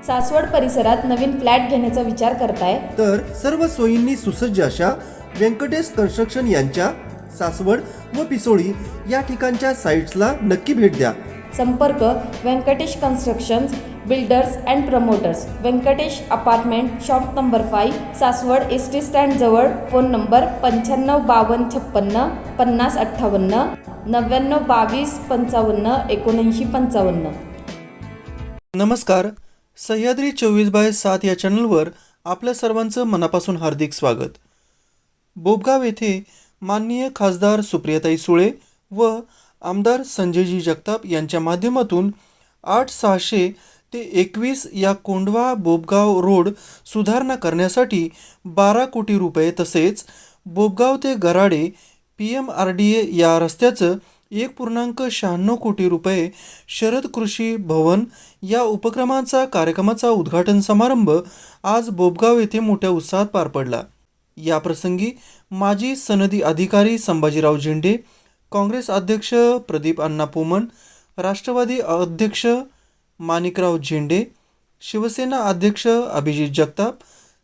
सासवड परिसरात नवीन फ्लॅट घेण्याचा विचार करताय तर सर्व सोयींनी सुसज्ज अशा व्यंकटेश कन्स्ट्रक्शन यांच्या सासवड व पिसोळी या ठिकाणच्या साइट्सला नक्की भेट द्या. संपर्क Venkatesh constructions builders and promoters, Venkatesh apartment, shop number 5, Saswad ST. Stand जवळ. Phone number 955256 5058 9922 55 7955. नमस्कार, सह्याद्री 24/7 या चॅनलवर आपल्या सर्वांचं मनापासून हार्दिक स्वागत. बोबगाव येथे माननीय खासदार सुप्रियाताई सुळे व आमदार संजयजी जगताप यांच्या माध्यमातून 8600 ते 21 या कोंढवा बोबगाव रोड सुधारणा करण्यासाठी 12 कोटी रुपये तसेच बोबगाव ते गराडे PMRDA या रस्त्याचं 1.96 कोटी रुपये शरद कृषी भवन या उपक्रमाचा कार्यक्रमाचा उद्घाटन समारंभ आज बोबगाव येथे मोठ्या उत्साहात पार पडला. याप्रसंगी माजी सनदी अधिकारी संभाजीराव झेंडे, काँग्रेस अध्यक्ष प्रदीप अण्णा पोमन, राष्ट्रवादी अध्यक्ष माणिकराव झेंडे, शिवसेना अध्यक्ष अभिजित जगताप,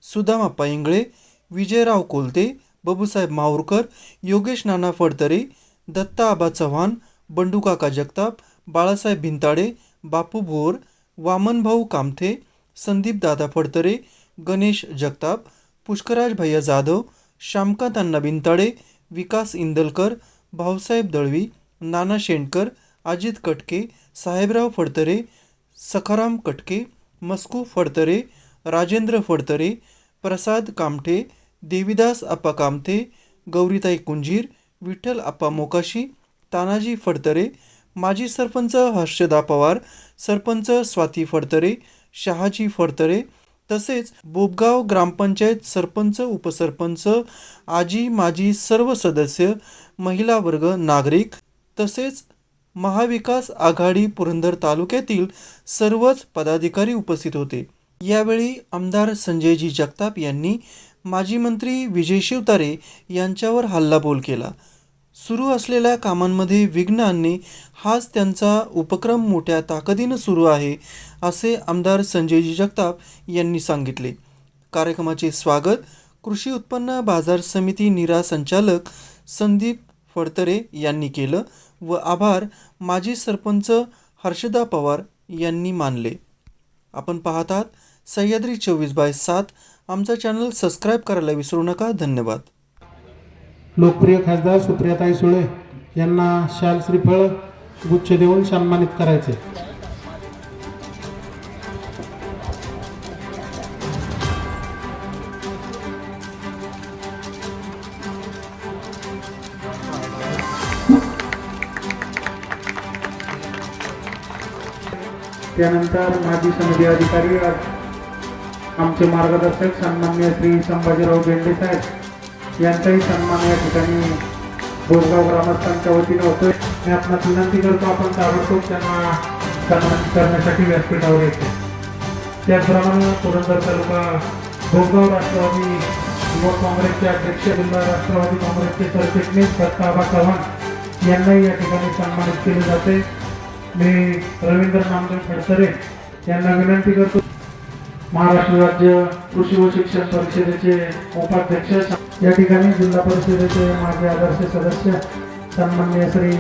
सुदामाप्पा इंगळे, विजयराव कोलते, बाबूसाहेब माहूरकर, योगेश नाना फडतरे, दत्ता आबा चव्हाण, बंडूकाका जगताप, बाळासाहेब भिंताडे, बापू भोर, वामनभाऊ कामथे, संदीप दादा फडतरे, गणेश जगताप, पुष्कराज भैया जाधव, श्यामकांत अण्णा भिंताडे, विकास इंदलकर, भाऊसाहेब दळवी, नाना शेंडकर, अजित कटके, साहेबराव फडतरे, सखाराम कटके, मस्कू फडतरे, राजेंद्र फडतरे, प्रसाद कामठे, देवीदास आप्पा कामथे, गौरीताई कुंजीर, विठ्ठल आप्पा मोकाशी, तानाजी फडतरे, माजी सरपंच हर्षदा पवार, सरपंच स्वाती फडतरे, शहाजी फडतरे तसेच बोबगाव ग्रामपंचायत सरपंच, उपसरपंच, आजी माजी सर्व सदस्य, महिला वर्ग, नागरिक तसेच महाविकास आघाडी पुरंदर तालुक्यातील सर्वच पदाधिकारी उपस्थित होते. यावेळी आमदार संजयजी जगताप यांनी माजी मंत्री विजय शिवतारे यांच्यावर हल्लाबोल केला. सुरू असलेल्या कामांमध्ये विघ्न आणणे हाच त्यांचा उपक्रम मोठ्या ताकदीनं सुरू आहे, असे आमदार संजयजी जगताप यांनी सांगितले. कार्यक्रमाचे स्वागत कृषी उत्पन्न बाजार समिती नीरा संचालक संदीप फडतरे यांनी केलं व आभार माजी सरपंच हर्षदा पवार यांनी मानले. आपण पाहतात सह्याद्री 24/7. आमचा चॅनल सबस्क्राईब करायला विसरू नका. धन्यवाद. लोकप्रिय खासदार सुप्रियाताई सुळे यांना शाल श्रीफळ गुच्छ देऊन सन्मानित करायचे. त्यानंतर माजी सनदी अधिकारी आमचे मार्गदर्शक सन्माननीय श्री संभाजीराव झेंडे साहेब यांचाही सन्मान या ठिकाणी बोबगाव ग्रामस्थांच्या वतीने होतोय. मी आपणास विनंती करतो आपण ताबडतोब त्यांना सन्मानित करण्यासाठी व्यासपीठावर येतो. त्याचप्रमाणे पुरंदर तालुका बोबगाव राष्ट्रवादी युवक काँग्रेसचे अध्यक्ष, जिल्हा राष्ट्रवादी काँग्रेसचे सरचिटणीस दत्ता आबा चव्हाण यांनाही या ठिकाणी सन्मानित केले जाते. मी रवींद्र नामदेव फडतरे यांना विनंती करतो. महाराष्ट्र राज्य कृषी व शिक्षण परिषदेचे उपाध्यक्ष या ठिकाणी, जिल्हा परिषदेचे माजी आदर्श सदस्य सन्माननीय श्री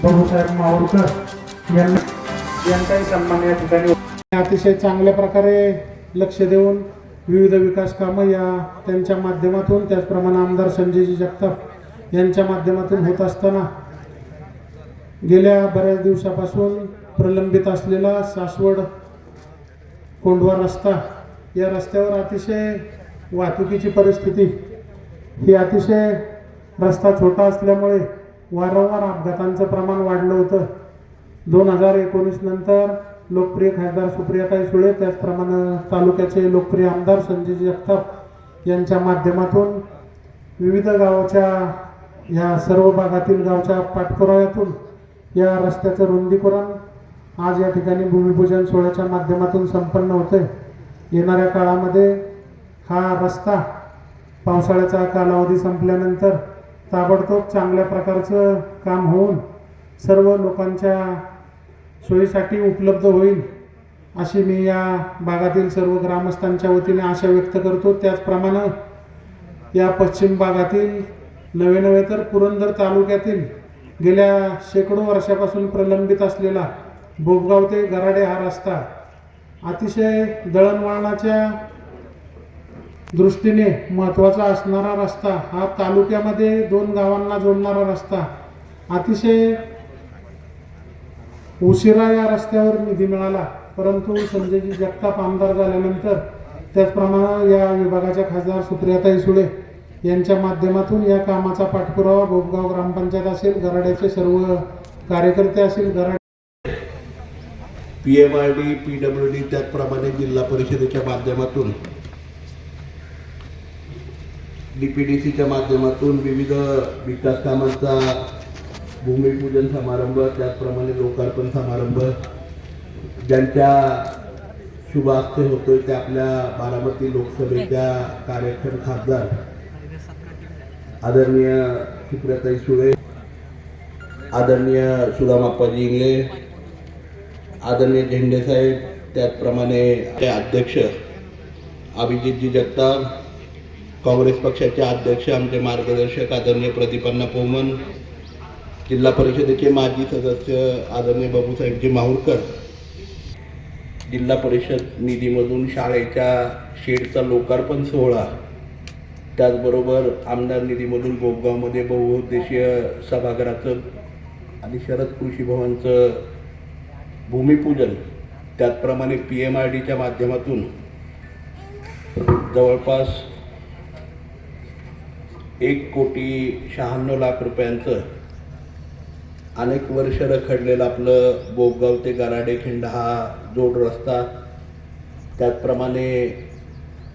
बाबूसाहेब माहूरकर यांचाही सन्मान या ठिकाणी. अतिशय चांगल्या प्रकारे लक्ष देऊन विविध विकास कामं या त्यांच्या माध्यमातून, त्याचप्रमाणे आमदार संजयजी जगताप यांच्या माध्यमातून होत असताना गेल्या बऱ्याच दिवसापासून प्रलंबित असलेला सासवड कोंढवा रस्ता, या रस्त्यावर अतिशय वाहतुकीची परिस्थिती ही अतिशय रस्ता छोटा असल्यामुळे वारंवार अपघातांचं प्रमाण वाढलं होतं. 2019 नंतर लोकप्रिय खासदार सुप्रियाताई सुळे, त्याचप्रमाणे तालुक्याचे लोकप्रिय आमदार संजयजी जगताप यांच्या माध्यमातून विविध गावाच्या या सर्व भागातील गावच्या पाठपुराव्यातून या रस्त्याचं रुंदीकरण आज या ठिकाणी भूमिपूजन सोहळ्याच्या माध्यमातून संपन्न होते. येणाऱ्या काळामध्ये हा रस्ता पावसाळ्याचा कालावधी संपल्यानंतर ताबडतोब चांगल्या प्रकारचं काम होऊन सर्व लोकांच्या सोयीसाठी उपलब्ध होईल अशी मी या भागातील सर्व ग्रामस्थांच्या वतीने आशा व्यक्त करतो. त्याचप्रमाणे या पश्चिम भागातील नवे तर पुरंदर तालुक्यातील गेल्या शेकडो वर्षापासून प्रलंबित असलेला बोबगाव ते गराडे हा रस्ता अतिशय दळणवळणाच्या दृष्टीने महत्त्वाचा असणारा रस्ता, हा तालुक्यामध्ये 2 गावांना जोडणारा रस्ता, अतिशय उशिरा या रस्त्यावर निधी मिळाला. परंतु संजयजी जगताप आमदार झाल्यानंतर, त्याचप्रमाणे या विभागाच्या खासदार सुप्रियाताई सुळे यांच्या माध्यमातून या कामाचा पाठपुरावा बोबगाव ग्रामपंचायत असेल, गराड्याचे सर्व कार्यकर्ते असेल, गराड PMRD, PWD त्याचप्रमाणे जिल्हा परिषदेच्या माध्यमातून, DPDCच्या माध्यमातून विविध विकास कामांचा भूमिपूजन समारंभ, त्याचप्रमाणे लोकार्पण समारंभ ज्यांच्या शुभ हस्ते होतोय ते आपल्या बारामती लोकसभेच्या कार्यक्षम खासदार आदरणीय सुप्रियाताई सुळे, आदरणीय सुदामाप्पाजी इंगळे, आदरणीय झेंडे साहेब, त्याचप्रमाणे ते अध्यक्ष अभिजितजी जगताप, काँग्रेस पक्षाचे अध्यक्ष आमचे मार्गदर्शक आदरणीय प्रदीपांना पोमन, जिल्हा परिषदेचे माजी सदस्य आदरणीय बाबूसाहेबजी माहुरकर, जिल्हा परिषद निधीमधून शाळेच्या शेडचा लोकार्पण सोहळा, त्याचबरोबर आमदार निधीमधून बोबगावमध्ये बहुउद्देशीय सभागृहाचं आणि शरद कृषी भवनचं भूमिपूजन, त्याचप्रमाणे PMRDच्या माध्यमातून जवळपास 1,96,00,000 रुपयांचं अनेक वर्ष रखडलेलं आपलं बोबगाव ते गराडे खिंड हा जोड रस्ता, त्याचप्रमाणे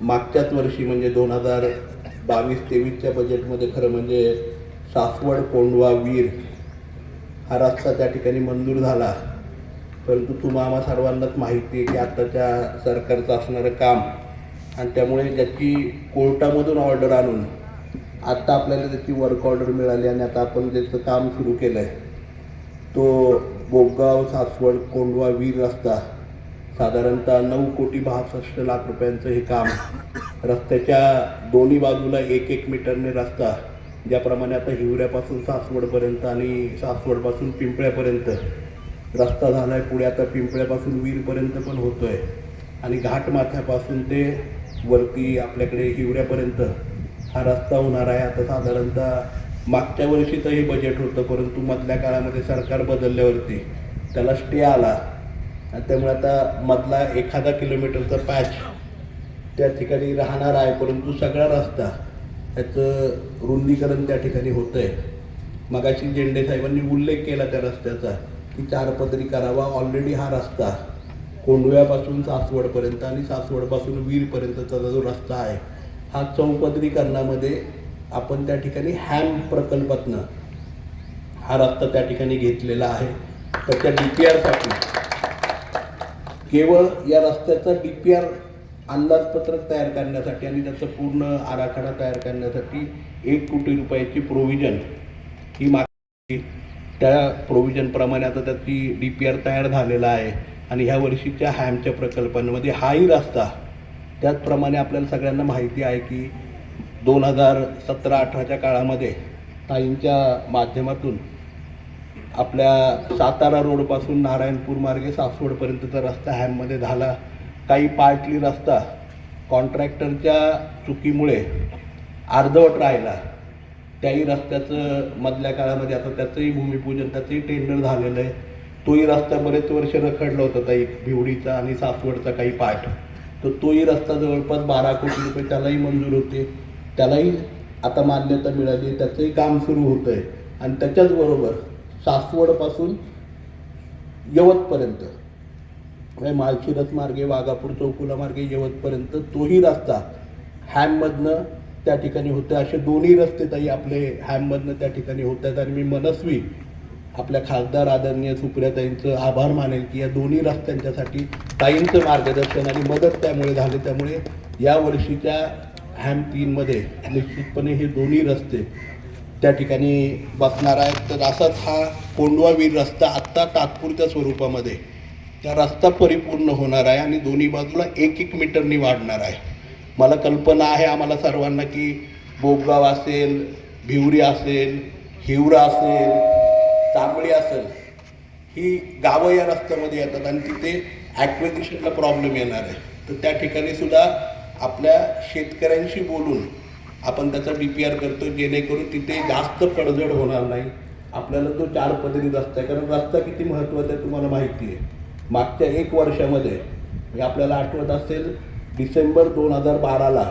मागच्याच वर्षी म्हणजे 2022-23च्या बजेटमध्ये खरं म्हणजे सासवड कोंढवा वीर हा रस्ता त्या ठिकाणी मंजूर झाला. परंतु आम्हा सर्वांनाच माहिती आहे की आत्ताच्या सरकारचं असणारं काम, आणि त्यामुळे ज्याची कोर्टामधून ऑर्डर आणून आत्ता आपल्याला त्याची वर्क ऑर्डर मिळाली आणि आता आपण ज्याचं काम सुरू केलं आहे तो बोबगाव सासवड कोंढवा वीर रस्ता, साधारणतः 9,62,00,000 रुपयांचं हे काम, रस्त्याच्या दोन्ही बाजूला 1-1 मीटरने रस्ता, ज्याप्रमाणे आता हिवऱ्यापासून सासवडपर्यंत आणि सासवडपासून पिंपळ्यापर्यंत रस्ता झाला आहे, पुढे आता पिंपळ्यापासून वीरपर्यंत पण होतो आहे, आणि घाटमाथ्यापासून ते वरती आपल्याकडे हिवऱ्यापर्यंत हा रस्ता होणार आहे. आता साधारणतः मागच्या वर्षीचं हे बजेट होतं, परंतु मधल्या काळामध्ये सरकार बदलल्यावरती त्याला स्टे आला, आणि त्यामुळे आता मधला 1 किलोमीटरचा पॅच त्या ठिकाणी राहणार आहे, परंतु सगळा रस्ता त्याचं रुंदीकरण त्या ठिकाणी होतं आहे. मगाशी झेंडे साहेबांनी उल्लेख केला त्या रस्त्याचा की 4 पदरी करावा. ऑलरेडी हा रस्ता कोंढव्यापासून सासवडपर्यंत आणि सासवडपासून वीरपर्यंतचा जो रस्ता आहे हा चौपदरीकरणामध्ये आपण त्या ठिकाणी हॅम प्रकल्पातनं हा रस्ता त्या ठिकाणी घेतलेला आहे. त्याच्या DPRसाठी केवळ या रस्त्याचा DPR अंदाजपत्रक तयार करण्यासाठी आणि त्याचा पूर्ण आराखडा तयार करण्यासाठी 1 कोटी रुपयाची प्रोव्हिजन ही मागणी, त्या प्रोव्हिजनप्रमाणे आता त्याची DPR तयार झालेला आहे, आणि ह्या वर्षीच्या हॅमच्या प्रकल्पांमध्ये हाही रस्ता, त्याचप्रमाणे आपल्याला सगळ्यांना माहिती आहे की 2017-18च्या काळामध्ये ताईंच्या माध्यमातून आपल्या सातारा रोडपासून नारायणपूर मार्गे सासवडपर्यंतचा रस्ता हॅममध्ये झाला. काही पार्टली रस्ता कॉन्ट्रॅक्टरच्या चुकीमुळे अर्धवट राहिला, त्याही रस्त्याचं मधल्या काळामध्ये आता त्याचंही भूमिपूजन, त्याचंही टेंडर झालेलं आहे. तोही रस्ता बरेच वर्ष रखडला होता ताई, भिवडीचा आणि सासवडचा काही पार्ट, तर तोही रस्ता जवळपास 12 कोटी रुपये त्यालाही मंजूर होते, त्यालाही आता मान्यता मिळाली, त्याचंही काम सुरू होतं आहे. आणि त्याच्याचबरोबर सासवडपासून यवतपर्यंत म्हणजे माळशिरस मार्गे वाघापूर चौकुला मार्गे यवतपर्यंत तोही रस्ता हॅममधनं त्या ठिकाणी होतं. असे दोन्ही रस्ते ताई आपले हॅममधनं त्या ठिकाणी होत आहेत, आणि मी मनस्वी आपल्या खासदार आदरणीय सुप्रियाताईंचं आभार मानेल की या दोन्ही रस्त्यांच्यासाठी ताईंचं मार्गदर्शन आणि मदत त्यामुळे झाले. त्यामुळे या वर्षीच्या हॅम 3मध्ये निश्चितपणे हे दोन्ही रस्ते त्या ठिकाणी बसणार आहेत. तर असाच हा कोंढवा वीर रस्ता आत्ता तात्पुरत्या स्वरूपामध्ये त्या रस्ता परिपूर्ण होणार आहे आणि दोन्ही बाजूला 1-1 मीटरनी वाढणार आहे. मला कल्पना आहे आम्हाला सर्वांना की बोबगाव असेल, भिवरी असेल, हिवरा असेल, चांबळी असेल, ही गावं या रस्त्यामध्ये येतात आणि तिथे ॲक्वेजिशनला प्रॉब्लेम येणार आहे. तर त्या ठिकाणी सुद्धा आपल्या शेतकऱ्यांशी बोलून आपण त्याचा DPR करतो, जेणेकरून तिथे जास्त पडझड होणार नाही. आपल्याला तो 4 पदरी रस्ता आहे, कारण रस्ता किती महत्त्वाचा आहे तुम्हाला माहिती आहे. मागच्या 1 वर्षामध्ये म्हणजे आपल्याला आठवत असेल डिसेंबर 2012ला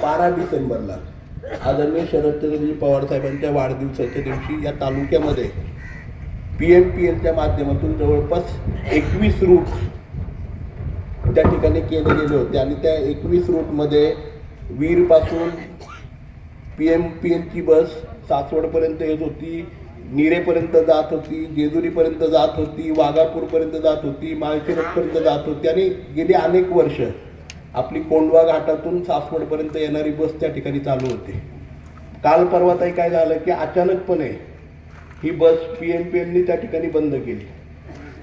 12 डिसेंबरला आदरणीय शरदचंद्रजी पवार साहेबांच्या वाढदिवसाच्या दिवशी या तालुक्यामध्ये PMPLच्या माध्यमातून जवळपास 21 रूट त्या ठिकाणी केले गेले होते आणि त्या 21 रूटमध्ये वीरपासून PMPLची बस सासवडपर्यंत येत होती, निरेपर्यंत जात होती, जेजुरीपर्यंत जात होती, वाघापूरपर्यंत जात होती, माळशिरसपर्यंत जात होती आणि गेली अनेक वर्ष आपली कोंढवा घाटातून सासवडपर्यंत येणारी बस त्या ठिकाणी चालू होती. काल परवा ताई काय झालं की अचानकपणे ही बस PMPLनी त्या ठिकाणी बंद केली.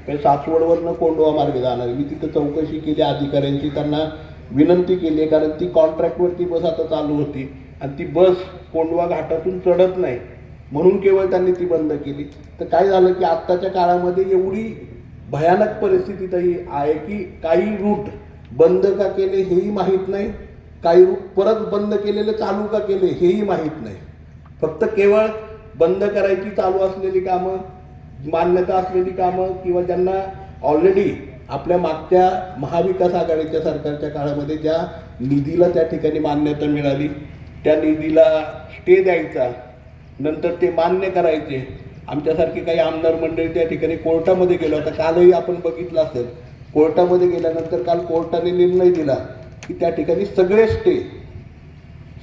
म्हणजे सासवडवरनं कोंढवा मार्ग जाणार. मी तिथं चौकशी केली अधिकाऱ्यांची, त्यांना विनंती केली आहे, कारण ती कॉन्ट्रॅक्टवरती बस आता चालू होती आणि ती बस कोंढवा घाटातून चढत नाही म्हणून केवळ त्यांनी ती बंद केली. तर काय झालं की आत्ताच्या काळामध्ये एवढी भयानक परिस्थिती तरी आहे की काही रूट बंद का केले हेही माहीत नाही, काही रूट परत बंद केलेले चालू का केले हेही माहीत नाही. फक्त केवळ बंद करायची चालू असलेली कामं, मान्यता असलेली कामं किंवा ज्यांना ऑलरेडी आपल्या मागच्या महाविकास आघाडीच्या सरकारच्या काळामध्ये ज्या निधीला त्या ठिकाणी मान्यता मिळाली त्या निधीला स्टे द्यायचा, नंतर ते मान्य करायचे. आमच्यासारखे काही आमदार मंडळी त्या ठिकाणी कोर्टामध्ये गेलो. आता कालही आपण बघितलं असेल, कोर्टामध्ये गेल्यानंतर काल कोर्टाने निर्णय दिला की त्या ठिकाणी सगळे स्टे,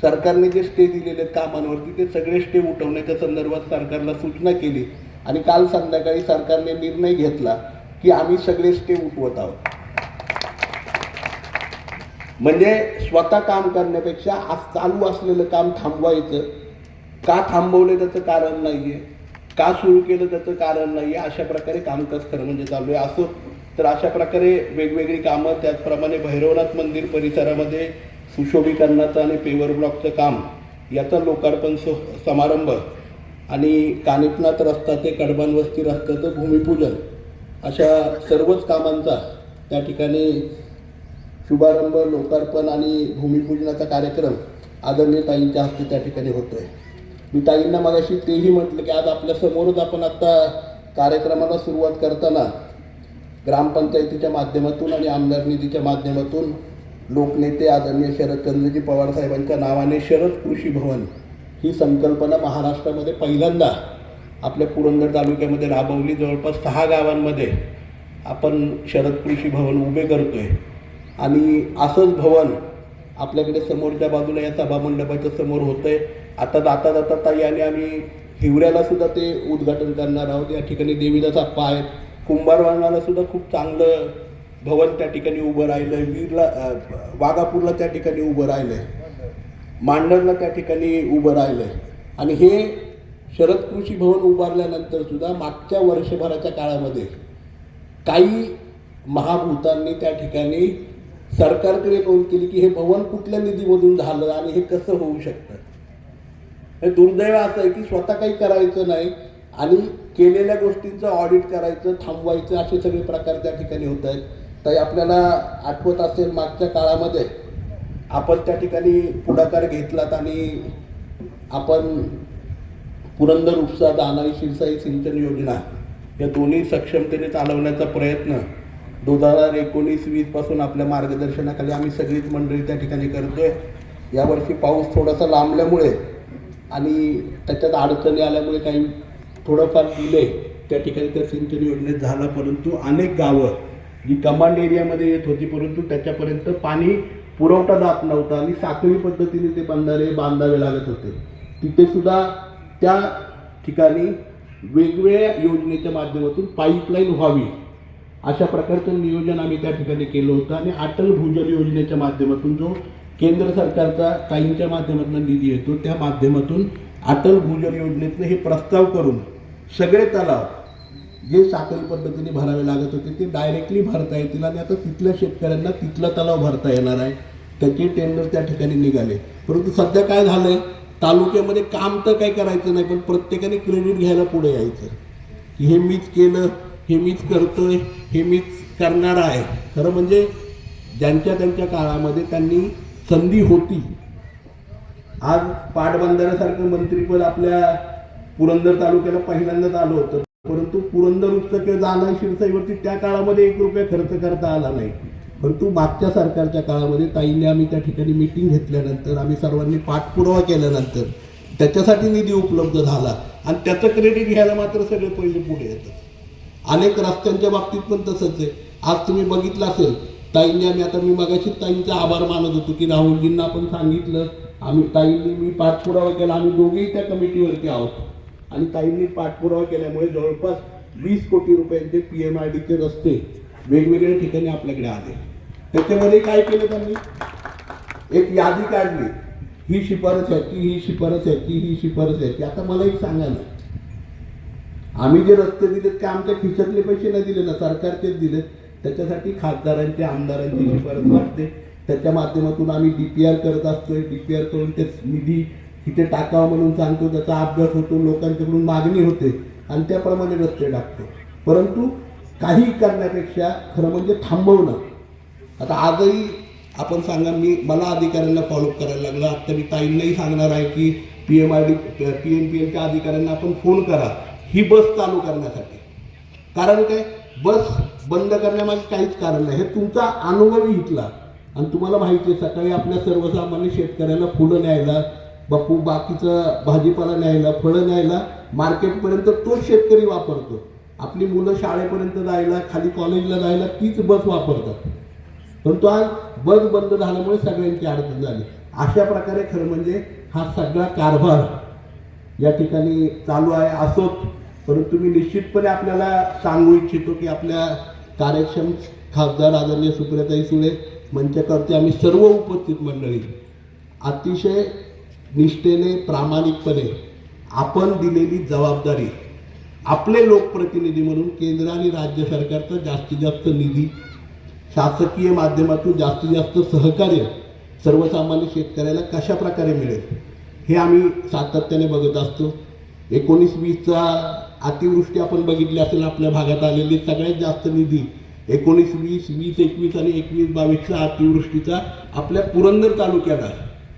सरकारने जे स्टे दिलेले आहेत कामांवरती ते सगळे स्टे उठवण्याच्या संदर्भात सरकारला सूचना केली आणि काल संध्याकाळी सरकारने निर्णय घेतला की आम्ही सगळे स्टे उठवत आहोत. म्हणजे स्वतः काम करण्यापेक्षा आज चालू असलेलं काम थांबवायचं. का थांबवले त्याचं कारण नाही आहे, का सुरू केलं त्याचं कारण नाही आहे. अशा प्रकारे कामकाज खरं म्हणजे चालू आहे. असं तर अशा प्रकारे वेगवेगळी कामं, त्याचप्रमाणे भैरवनाथ मंदिर परिसरामध्ये सुशोभीकरणाचं आणि पेवर ब्लॉकचं काम याचा लोकार्पण समारंभ आणि कानिपनाथ रस्ता ते कडबान वस्ती रस्त्याचं भूमिपूजन अशा सर्वच कामांचा त्या ठिकाणी शुभारंभ, लोकार्पण आणि भूमिपूजनाचा कार्यक्रम आदरणीय ताईंच्या हस्ते त्या ठिकाणी होतो आहे. मी ताईंना मगाशी तेही म्हटलं की आज आपल्यासमोरच आपण आत्ता कार्यक्रमाला सुरुवात करताना ग्रामपंचायतीच्या माध्यमातून आणि आमदार निधीच्या माध्यमातून लोकनेते आदरणीय शरदचंद्रजी पवार साहेबांच्या नावाने शरद कृषी भवन ही संकल्पना महाराष्ट्रामध्ये पहिल्यांदा आपल्या पुरंदर तालुक्यामध्ये राबवली. जवळपास 6 गावांमध्ये आपण शरद कृषी भवन उभे करतोय आणि असंच भवन आपल्याकडे समोरच्या बाजूला या सभामंडपाच्या समोर होतंय. आता जाता जाता ताई आणि आम्ही हिवऱ्याला सुद्धा ते उद्घाटन करणार आहोत. या ठिकाणी देवीदास आप्पा आहेत. कुंभारवाडाला सुद्धा खूप चांगलं भवन त्या ठिकाणी उभं राहिलं आहे. वीरला वाघापूरला त्या ठिकाणी उभं राहिलं आहे. मांडरला त्या ठिकाणी उभं राहिलं आहे. आणि हे शरद कृषी भवन उभारल्यानंतर सुद्धा मागच्या वर्षभराच्या काळामध्ये काही महाभूतांनी त्या ठिकाणी सरकारकडे नोंद केली की हे भवन कुठल्या निधीमधून झालं आणि हे कसं होऊ शकतं. हे दुर्दैव असं आहे की स्वतः काही करायचं नाही आणि केलेल्या गोष्टींचं ऑडिट करायचं, थांबवायचं, असे सगळे प्रकार त्या ठिकाणी होत आहेत. तर आपल्याला आठवत असेल मागच्या काळामध्ये आपण त्या ठिकाणी पुढाकार घेतलात आणि आपण पुरंदर उपसा, दानाई शिरसाई सिंचन योजना या दोन्ही सक्षमतेने चालवण्याचा प्रयत्न 2019-20 पासून आपल्या मार्गदर्शनाखाली आम्ही सगळीच मंडळी त्या ठिकाणी करतोय. यावर्षी पाऊस थोडासा लांबल्यामुळे आणि त्याच्यात अडचणी आल्यामुळे काही थोडंफार डिले त्या ठिकाणी त्या सिंचन योजनेत झाला, परंतु अनेक गावं जी कमांड एरियामध्ये येत होती परंतु त्याच्यापर्यंत पाणी पुरवठा जात नव्हता आणि साखळी पद्धतीने ते बंधारे बांधावे लागत होते. तिथे सुद्धा त्या ठिकाणी वेगवेगळ्या योजनेच्या माध्यमातून पाईपलाईन व्हावी अशा प्रकारचं नियोजन आम्ही त्या ठिकाणी केलं होतं. आणि अटल भूजल योजनेच्या माध्यमातून जो केंद्र सरकारचा काहींच्या माध्यमातून निधी येतो त्या माध्यमातून अटल भूजल योजनेतनं हे प्रस्ताव करून सगळे तलाव जे साखळी पद्धतीने भरावे लागत होते ते डायरेक्टली भरता येतील आणि आता तिथल्या शेतकऱ्यांना तिथला तलाव भरता येणार आहे. त्याचे टेंडर त्या ठिकाणी निघाले. परंतु सध्या काय झालं, तालुक्यामध्ये काम तर काही करायचं नाही, पण प्रत्येकाने क्रेडिट घ्यायला पुढे यायचं की हे मीच केलं, हे मीच करतोय, हे मीच करणार आहे. खरं म्हणजे ज्यांच्या त्यांच्या काळामध्ये त्यांनी संधी होती. आज पाटबंधाऱ्यासारखं मंत्रिपद आपल्या पुरंदर तालुक्याला पहिल्यांदाच आलं होतं, परंतु पुरंदर उत्सव किंवा जालना शिरसाईवरती त्या काळामध्ये 1 रुपया खर्च करता आला नाही. परंतु मागच्या सरकारच्या काळामध्ये ताईंनी आम्ही त्या ठिकाणी मीटिंग घेतल्यानंतर, आम्ही सर्वांनी पाठपुरावा केल्यानंतर त्याच्यासाठी निधी उपलब्ध झाला आणि त्याचं क्रेडिट घ्यायला मात्र सगळे पहिले पुढे येतात. अनेक रस्त्यांच्या बाबतीत पण तसंच आहे. आज तुम्ही बघितलं असेल, ताईंनी मी मगाशी ताईंचा आभार मानत होतो की राहुलजींना आपण सांगितलं, ताईंनी मी पाठपुरावा केला, आम्ही दोघेही त्या कमिटीवरती आहोत आणि ताईंनी पाठपुरावा केल्यामुळे जवळपास 20 कोटी रुपयांचे PMRDचे रस्ते वेगवेगळ्या ठिकाणी आपल्याकडे आले. त्याच्यामध्ये काय केलं त्यांनी, एक यादी काढली, ही शिफारस याची, ही शिफारस याची, ही शिफारस याची. आता मला एक सांगा ना, आम्ही जे रस्ते दिलेत ते आमच्या खिशातले पैसे नाही दिले ना, सरकारचेच दिलेत. त्याच्यासाठी खासदारांची, आमदारांची शिफारस लागते, त्याच्या माध्यमातून आम्ही DPR करत असतोय. DPR करून ते निधी तिथे टाकावा म्हणून सांगतो, त्याचा अभ्यास होतो, लोकांच्याकडून मागणी होते आणि त्याप्रमाणे रस्ते टाकतो. परंतु काही करण्यापेक्षा खरं म्हणजे थांबवणं. आता आजही आपण सांगा, मला अधिकाऱ्यांना फॉलोअप करायला लागलं. आता मी ताईंनाही सांगणार आहे की PMPLच्या अधिकाऱ्यांना आपण फोन करा ही बस चालू करण्यासाठी. कारण काय, बस बंद करण्यामागे काहीच कारण नाही. हे तुमचा अनुभव इथला आणि तुम्हाला माहिती आहे, सकाळी आपल्या सर्वसामान्य शेतकऱ्याला फुलं न्यायला, बाकीचं भाजीपाला न्यायला, फळं न्यायला मार्केटपर्यंत तोच शेतकरी वापरतो. आपली मुलं शाळेपर्यंत जायला, खाली कॉलेजला जायला तीच बस वापरतात. परंतु आज बस बंद झाल्यामुळे सगळ्यांची अडचण झाली. अशा प्रकारे खरं म्हणजे हा सगळा कारभार या ठिकाणी चालू आहे. असोच, परंतु मी निश्चितपणे आपल्याला सांगू इच्छितो की आपल्या कार्यक्षम खासदार आदरणीय सुप्रियाताई सुळे मंचावरती आम्ही सर्व उपस्थित मंडळी अतिशय निष्ठेने, प्रामाणिकपणे आपण दिलेली जबाबदारी, आपले लोकप्रतिनिधी म्हणून केंद्र आणि राज्य सरकारचा जास्तीत जास्त निधी, शासकीय माध्यमातून जास्तीत जास्त सहकार्य सर्वसामान्य शेतकऱ्याला कशा प्रकारे मिळेल हे आम्ही सातत्याने बघत असतो. 19-20चा अतिवृष्टी आपण बघितली असेल, आपल्या भागात आलेली सगळ्यात जास्त निधी 19-20, 20-21 आणि 21-22चा अतिवृष्टीचा आपल्या पुरंदर तालुक्याला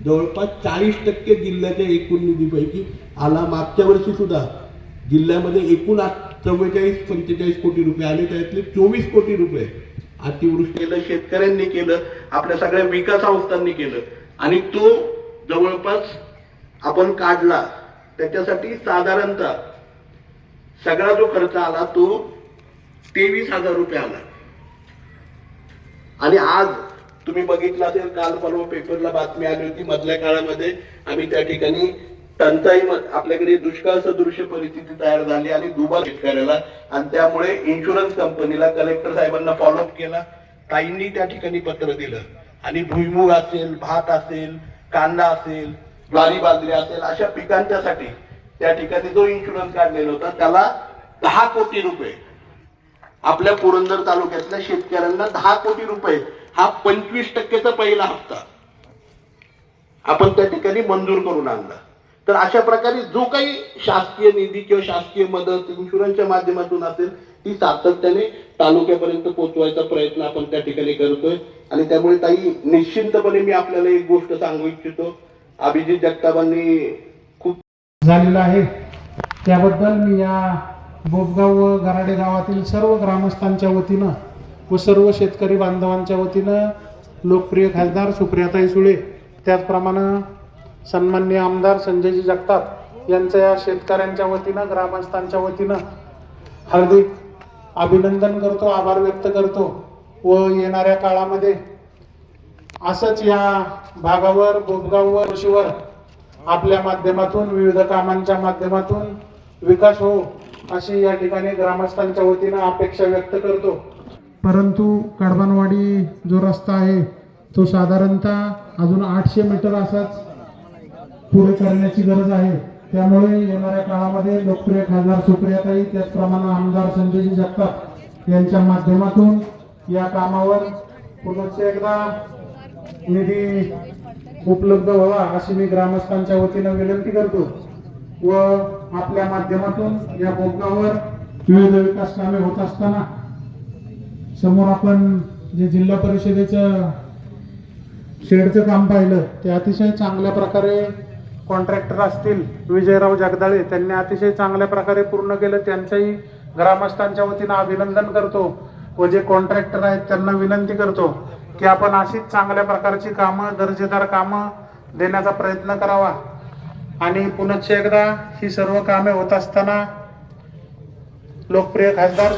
जवळपास 40% जिल्ह्याच्या एकूण निधीपैकी आला. मागच्या वर्षी सुद्धा जिल्ह्यामध्ये एकूण 44-45 कोटी रुपये आले, त्यातले 24 कोटी रुपये अतिवृष्टी केलं, शेतकऱ्यांनी केलं, आपल्या सगळ्या विकास संस्थांनी केलं आणि तो जवळपास आपण काढला. त्याच्यासाठी साधारणतः सगळा जो खर्च आला तो 23,000 रुपये आला. आणि आज तुम्ही बघितलं असेल, काल परवा पेपरला बातमी आली होती, मधल्या काळामध्ये आम्ही त्या ठिकाणी टंचाई, आपल्याकडे दुष्काळ सदृश्य परिस्थिती तयार झाली आणि दुबार शेतकऱ्याला, आणि त्यामुळे इन्शुरन्स कंपनीला, कलेक्टर साहेबांना फॉलोअप केला. ताईंनी त्या ठिकाणी पत्र दिलं आणि भुईमुग असेल, भात असेल, कांदा असेल, ज्वारी बाजरी असेल, अशा पिकांच्यासाठी त्या ठिकाणी जो इन्शुरन्स काढलेला होता त्याला 10 कोटी रुपये, आपल्या पुरंदर तालुक्यातल्या शेतकऱ्यांना 10 कोटी रुपये, हा 25%चा पहिला हप्ता आपण त्या ठिकाणी मंजूर करून आणला. तर अशा प्रकारे जो काही शासकीय निधी किंवा शासकीय मदत इन्शुरन्सच्या माध्यमातून असेल ती सातत्याने तालुक्यापर्यंत पोहोचवायचा प्रयत्न आपण त्या ठिकाणी करतोय. आणि त्यामुळे ताई, निश्चितपणे मी आपल्याला एक गोष्ट सांगू इच्छितो, अभिजित जगतापांनी खूप झालेला आहे, त्याबद्दल मी या बोबगाव व गराडे गावातील सर्व ग्रामस्थांच्या वतीनं व सर्व शेतकरी बांधवांच्या वतीनं लोकप्रिय खासदार सुप्रियाताई सुळे, त्याचप्रमाणे सन्माननीय आमदार संजयजी जगताप यांच्या या शेतकऱ्यांच्या वतीनं, ग्रामस्थांच्या वतीनं हार्दिक अभिनंदन करतो, आभार व्यक्त करतो. व येणाऱ्या काळामध्ये असंच या भागावर, बोबगाववर, कृषीवर आपल्या माध्यमातून, विविध कामांच्या माध्यमातून विकास हो अशी या ठिकाणी ग्रामस्थांच्या वतीनं अपेक्षा व्यक्त करतो. परंतु कडबानवाडी जो रस्ता आहे तो साधारणतः अजून 800 मीटर असाच पुढे करण्याची गरज आहे. त्यामुळे येणाऱ्या काळामध्ये लोकप्रिय खासदार सुप्रियाताई त्याचप्रमाणे आमदार संजयजी जगताप यांच्या माध्यमातून या कामावर पुन्हा एकदा निधी उपलब्ध व्हावा अशी मी ग्रामस्थांच्या वतीनं विनंती करतो व आपल्या माध्यमातून या बोगद्यावर विविध विकास कामे होत असताना समोर आपण जे जिल्हा परिषदेचं शेडचं काम पाहिलं ते अतिशय चांगल्या प्रकारे कॉन्ट्रॅक्टर असतील विजयराव जगदाळे त्यांनी अतिशय चांगल्या प्रकारे पूर्ण केलं. त्यांचंही ग्रामस्थांच्या वतीनं अभिनंदन करतो व जे कॉन्ट्रॅक्टर आहेत त्यांना विनंती करतो की आपण अशीच चांगल्या प्रकारची कामं दर्जेदार कामं देण्याचा प्रयत्न करावा आणि पुनश्च एकदा ही सर्व कामे होत असताना लोकप्रिय खासदार